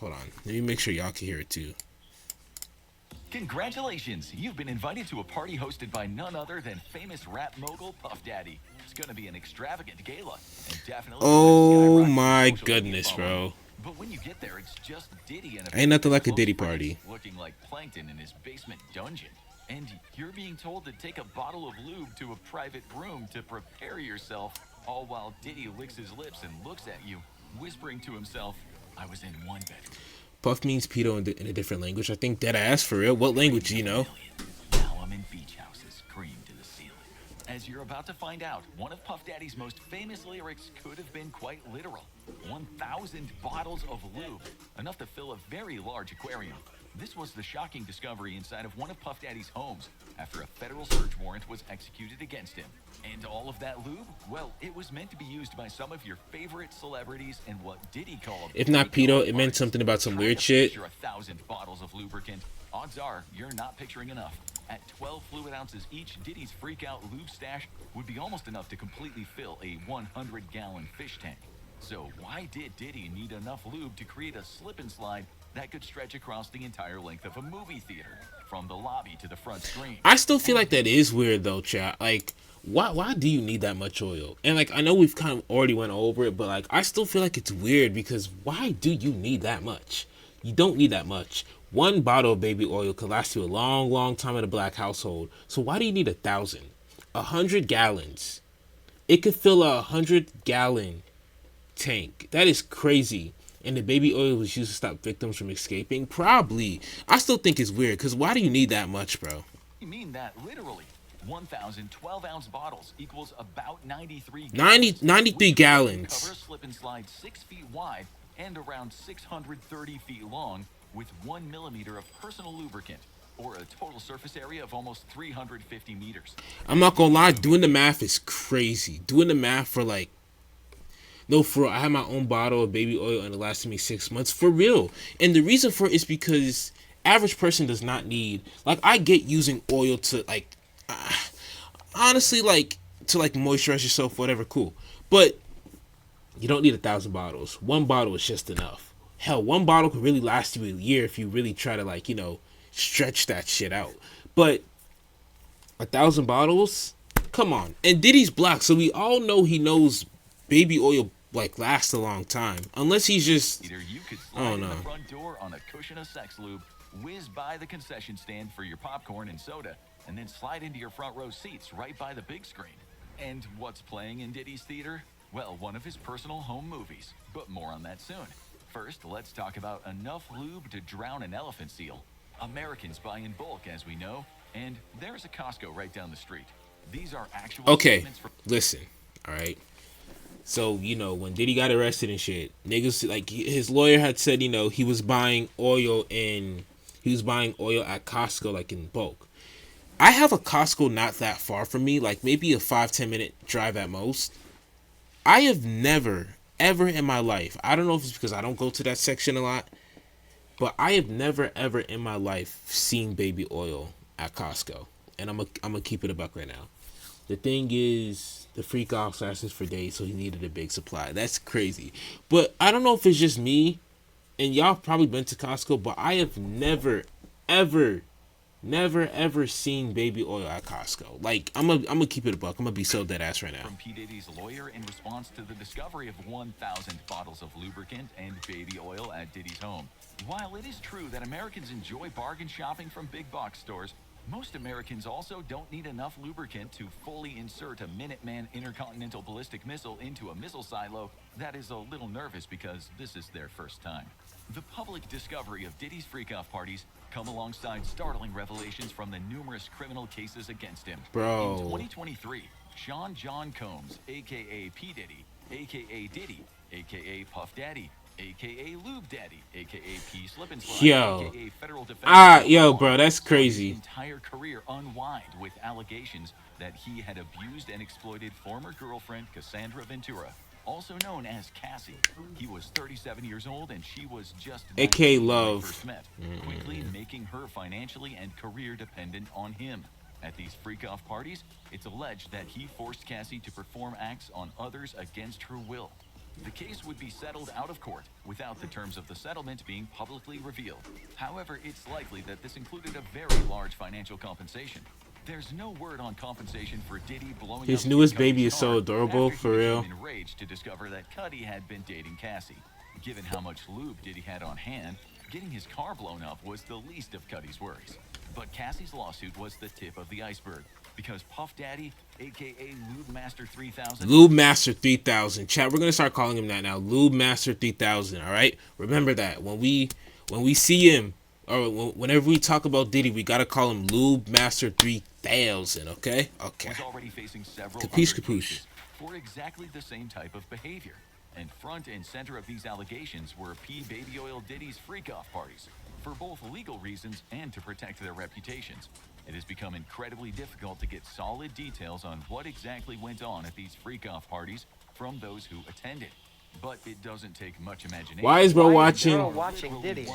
Hold on. Let me make sure y'all can hear it too. Congratulations! You've been invited to a party hosted by none other than famous rap mogul Puff Daddy. It's going to be an extravagant gala and definitely going to Oh skyrocket your my social media goodness, following. bro. But when you get there, it's just Diddy and a Ain't few of nothing his like a close Diddy friends party. looking like plankton in his basement dungeon. And you're being told to take a bottle of lube to a private room to prepare yourself, all while Diddy licks his lips and looks at you, whispering to himself, I was in one bedroom. Puff means pedo in a different language. I think dead ass for real. What language do you Dreamed of a know? million. Now I'm in beach houses, cream to the ceiling. As you're about to find out, one of Puff Daddy's most famous lyrics could have been quite literal. 1,000 bottles of lube, enough to fill a very large aquarium. This was the shocking discovery inside of one of Puff Daddy's homes after a federal search warrant was executed against him. And all of that lube? Well, it was meant to be used by some of your favorite celebrities in what Diddy called If not pedo, freak-off it meant parties. something about some Trying weird to shit. picture 1,000 bottles of lubricant, odds are you're not picturing enough. At 12 fluid ounces each, Diddy's freak-out lube stash would be almost enough to completely fill a 100-gallon fish tank. So why did Diddy need enough lube to create a slip and slide that could stretch across the entire length of a movie theater, from the lobby to the front screen? I still feel And like that is weird though, chat. Like, why do you need that much oil? And like, I know we've kind of already went over it, but like, I still feel like it's weird because why do you need that much? You don't need that much. One bottle of baby oil could last you a long, long time in a black household. So why do you need 1,000? 100 gallons. It could fill a 100-gallon tank. That is crazy. And the baby oil was used to stop victims from escaping? Probably. I still think it's weird because why do you need that much, bro? I mean that literally. 1,000 12-ounce bottles equals about 93 90, gallons, 93 which means you cover a gallons. slip and slide 6 feet wide and around 630 feet long with 1 millimeter of personal lubricant, or a total surface area of almost 350 meters. I'm not Diddy gonna lie, knew. doing the math is crazy. Doing the math for like, no, for real, I had my own bottle of baby oil and it lasted me 6 months. For real. And the reason for it is because average person does not need, like, I get using oil to, like, honestly, like, to, like, moisturize yourself, whatever, cool. But you don't need 1,000 bottles. One bottle is just enough. Hell, one bottle could really last you a year if you really try to, like, stretch that shit out. But 1,000 bottles? Come on. And Diddy's black, so we all know he knows baby oil like lasts a long time. Unless he's just, Either you could I slide don't in know. the front door on a cushion of sex lube, whiz by the concession stand for your popcorn and soda, and then slide into your front row seats right by the big screen. And what's playing in Diddy's theater? Well, one of his personal home movies, but more on that soon. First, let's talk about enough lube to drown an elephant seal. Americans buy in bulk, as we know, and there's a Costco right down the street. These are actual Okay, statements from listen. All right. So when Diddy got arrested and shit, niggas like his lawyer had said he was buying oil at Costco like in bulk. I have a Costco not that far from me, like maybe a 5-10 minute drive at most. I have never ever in my life. I don't know if it's because I don't go to that section a lot, but I have never ever in my life seen baby oil at Costco. And I'm gonna keep it a buck right now. The thing is, the freak off lasted for days, so he needed a big supply. That's crazy. But I don't know if it's just me, and y'all probably been to Costco, but I have ever, never, ever seen baby oil at Costco. Like, I'm gonna keep it a buck. I'm gonna be so dead ass right now. P. Diddy's lawyer in response to the discovery of 1,000 bottles of lubricant and baby oil at Diddy's home. While it is true that Americans enjoy bargain shopping from big box stores, most Americans also don't need enough lubricant to fully insert a Minuteman intercontinental ballistic missile into a missile silo that is a little nervous because this is their first time. The public discovery of Diddy's freak-off parties come alongside startling revelations from the numerous criminal cases against him. In Bro. 2023, Sean John Combs, aka P. Diddy, aka Diddy, aka Puff Daddy, aka Lube Daddy, aka P. Slip and Slide, Yo. aka Federal Defense Yo, Warrant, bro, that's saw his crazy. entire career unwind with allegations that he had abused and exploited former girlfriend Cassandra Ventura, also known as Cassie. He was 37 years old and she was just AKA 19 when they Love. first met, quickly making her financially and career dependent on him. At these freak-off parties, it's alleged that he forced Cassie to perform acts on others against her will. The case would be settled out of court without the terms of the settlement being publicly revealed. However, it's likely that this included a very large financial compensation. There's no word on compensation for Diddy blowing His up newest Kid baby Cudi's is so car adorable, after he for real. became enraged to discover that Cudi had been dating Cassie. Given how much lube Diddy had on hand, getting his car blown up was the least of Cudi's worries. But Cassie's lawsuit was the tip of the iceberg, because Puff Daddy, aka Lube Master 3000, Lube Master 3000. Chat, we're gonna start calling him that now. Lube Master 3000. All right, remember that when we see him, or whenever we talk about Diddy, we gotta call him Lube Master 3000. Okay. was already facing several Capiche, other capiche. cases for exactly the same type of behavior. And front and center of these allegations were P. Baby Oil Diddy's freak-off parties, for both legal reasons and to protect their reputations. It has become incredibly difficult to get solid details on what exactly went on at these freak-off parties from those who attended. But it doesn't take much imagination. Why is bro Why is girl watching? watching Diddy?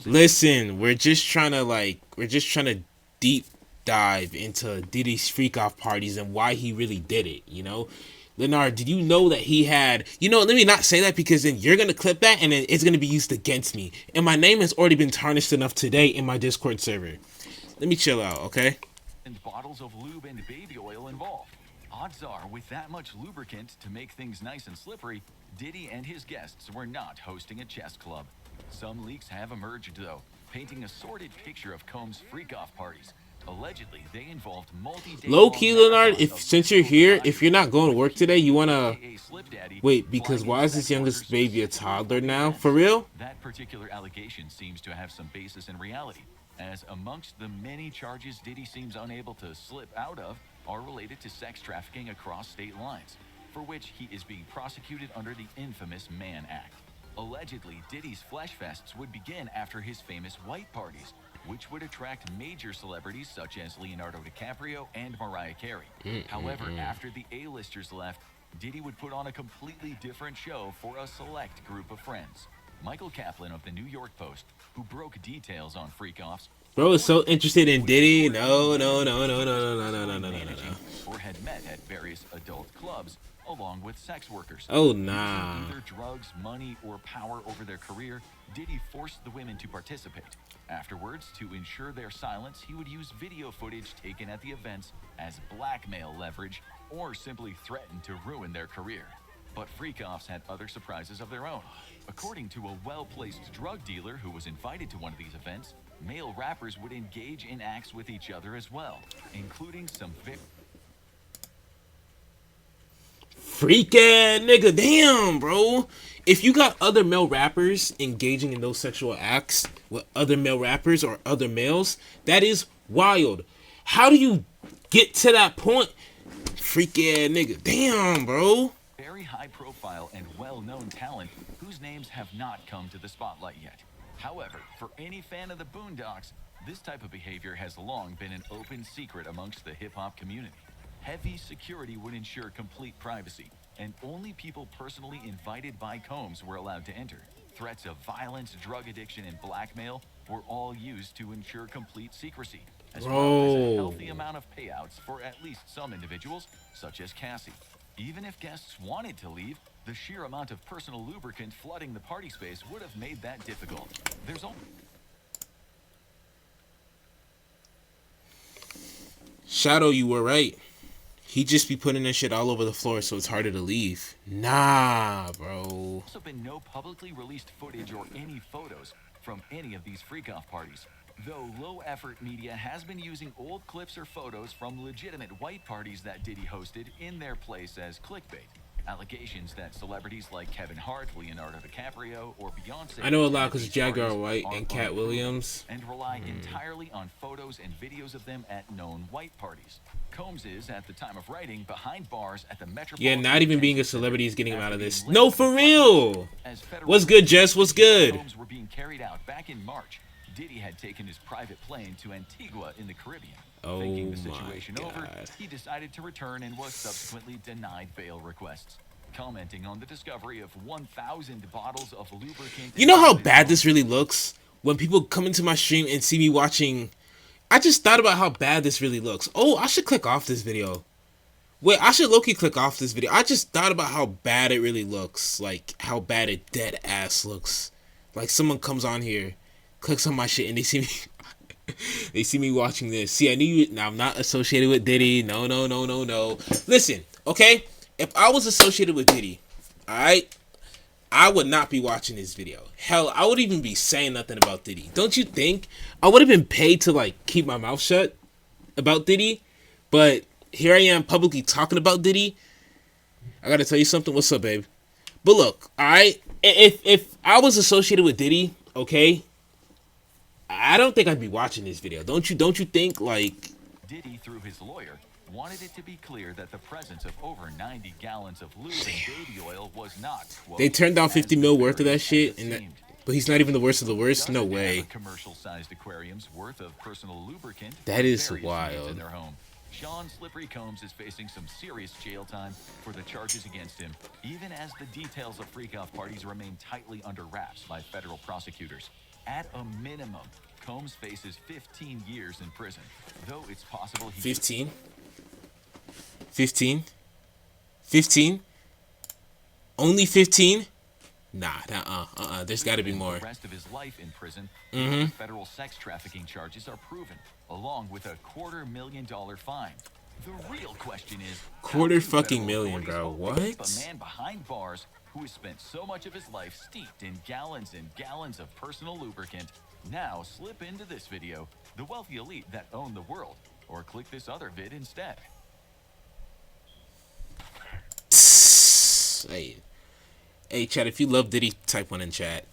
Listen, we're just trying to deep dive into Diddy's freak off parties and why he really did it. You know, Leonard, did you know that he had? You know, let me not say that because then you're gonna clip that and then it's gonna be used against me. And my name has already been tarnished enough today in my Discord server. Let me chill out, okay? And bottles of lube and baby oil involved. Odds are, with that much lubricant to make things nice and slippery, Diddy and his guests were not hosting a chess club. Some leaks have emerged, though, painting a sordid picture of Combs' freak-off parties. Allegedly, they involved multi-day Low key, Leonard, marathons if of since you're sexual here, desires, if you're not going to work today, you wanna aka Slip Daddy, wait because flying why is into this sex youngest workers baby a specifically toddler for now? events. For real? That particular allegation seems to have some basis in reality, as amongst the many charges Diddy seems unable to slip out of are related to sex trafficking across state lines, for which he is being prosecuted under the infamous Mann Act. Allegedly, Diddy's flesh fests would begin after his famous white parties, which would attract major celebrities such as Leonardo DiCaprio and Mariah Carey. However, after the A-listers left, Diddy would put on a completely different show for a select group of friends. Michael Kaplan of the New York Post, who broke details on freak-offs, Bro is so interested in Diddy. No. or had met at various adult clubs along with sex workers. Oh Using nah. either drugs, money, or power over their career, Diddy forced the women to participate. Afterwards, to ensure their silence, he would use video footage taken at the events as blackmail leverage or simply threaten to ruin their career. But freak-offs had other surprises of their own. According to a well-placed drug dealer who was invited to one of these events, male rappers would engage in acts with each other as well, including some Freaking nigga, damn, bro. If you got other male rappers engaging in those sexual acts with other male rappers or other males, that is wild. How do you get to that point? Freaking nigga, damn, bro. very high-profile and well-known talent whose names have not come to the spotlight yet. However, for any fan of the Boondocks, this type of behavior has long been an open secret amongst the hip-hop community. Heavy security would ensure complete privacy, and only people personally invited by Combs were allowed to enter. Threats of violence, drug addiction, and blackmail were all used to ensure complete secrecy, as well as a Bro. healthy amount of payouts for at least some individuals, such as Cassie. Even if guests wanted to leave, the sheer amount of personal lubricant flooding the party space would have made that difficult. There's only Shadow, you were right. He just be putting that shit all over the floor, so it's harder to leave. Nah, bro. also been no publicly released footage or any photos from any of these freak-off parties, though low-effort media has been using old clips or photos from legitimate white parties that Diddy hosted in their place as clickbait. Allegations that celebrities like Kevin Hart, Leonardo DiCaprio, or Beyonce I know a lot at because these Jaguar parties White are and Cat unproven Williams. and rely entirely on photos and videos of them at known white parties. Combs is, at the time of writing, behind bars at the Metropolitan Yeah, not even being a Detention celebrity is Center getting him out after of this. being No, linked for to real. as federal What's good, Jess? What's good? Combs were being carried out back in March. Diddy had taken his private plane to Antigua in the Caribbean. Oh Thinking the my situation over, God. he decided to return and was subsequently denied bail requests. Commenting on the discovery of 1,000 bottles of lubricant. You know how bad this really looks? When people come into my stream and see me watching... I just thought about how bad this really looks. Oh, I should click off this video. Wait, I should low-key click off this video. I just thought about how bad it really looks. Like, how bad it dead ass looks. Like, someone comes on here, clicks on my shit, and they see me... they see me watching this. See, I knew you... Now, I'm not associated with Diddy. No, no, no, no, no. Listen, okay? If I was associated with Diddy, alright? I would not be watching this video. Hell, I would even be saying nothing about Diddy. Don't you think? I would have been paid to, like, keep my mouth shut about Diddy. But... here I am publicly talking about Diddy. I gotta tell you something. What's up, babe? But look, alright? If I was associated with Diddy, okay, I don't think I'd be watching this video. Don't you think, like... Diddy, through his lawyer, wanted it to be clear that the presence of over 90 gallons of lube and baby oil was not, quote, they turned down 50 mil worth of that shit, and and but he's not even the worst of the worst? No way. Commercial-sized aquariums worth of personal lubricant. That is various wild. in their home. Sean Slippery Combs is facing some serious jail time for the charges against him, even as the details of freak-off parties remain tightly under wraps by federal prosecutors. At a minimum, Combs faces 15 years in prison, though it's possible he... 15? 15? 15? Only 15? Nah, there's gotta be more. The rest of his life in prison, federal sex trafficking charges are proven, along with a $250,000 fine. The real question is, $250,000, bro. What? A man behind bars who has spent so much of his life steeped in gallons and gallons of personal lubricant now slip into this video, the wealthy elite that own the world, or click this other vid instead. Hey, chat, if you love Diddy, type one in chat.